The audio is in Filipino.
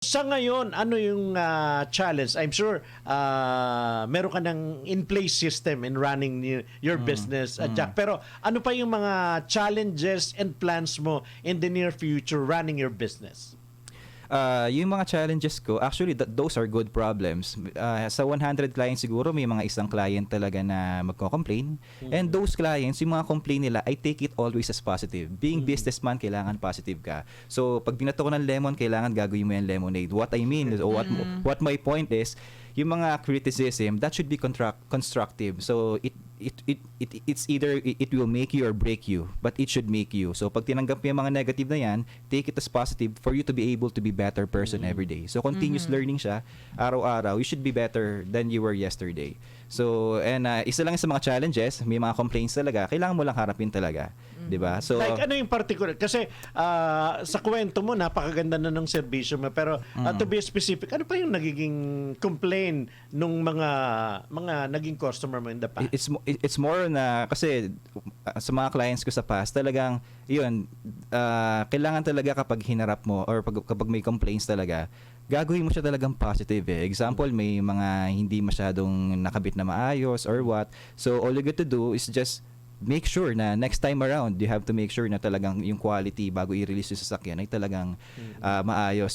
Sa ngayon, ano yung challenge? I'm sure meron ka ng in-place system in running your business, Jack. Pero ano pa yung mga challenges and plans mo in the near future running your business? Yung mga challenges ko, actually, those are good problems. Sa 100 clients siguro, may mga isang client talaga na magko-complain. And those clients, yung mga complain nila, I take it always as positive. Being businessman, kailangan positive ka. So, pag binato ko ng lemon, kailangan gagawin mo yung lemonade. What I mean, or what my point is, yung mga criticism, that should be constructive. So, it's either it will make you or break you, but it should make you. So pag tinanggap mo yung mga negative na yan, take it as positive for you to be able to be better person every day. So continuous learning siya, araw-araw, you should be better than you were yesterday. So, and isa lang sa mga challenges, may mga complaints talaga, kailangan mo lang harapin talaga. 'Di ba? So Like ano yung particular? Kasi sa kwento mo, napakaganda na ng serbisyo mo. Pero to be specific, ano pa yung nagiging complaint nung mga naging customer mo in the past? it's more na kasi sa mga clients ko sa past talagang yun kailangan talaga kapag hinarap mo or kapag may complaints talaga gagawin mo siya talagang positive example may mga hindi masyadong nakabit na maayos or what, so all you get to do is just make sure na next time around you have to make sure na talagang yung quality bago i-release yung sasakyan ay talagang maayos.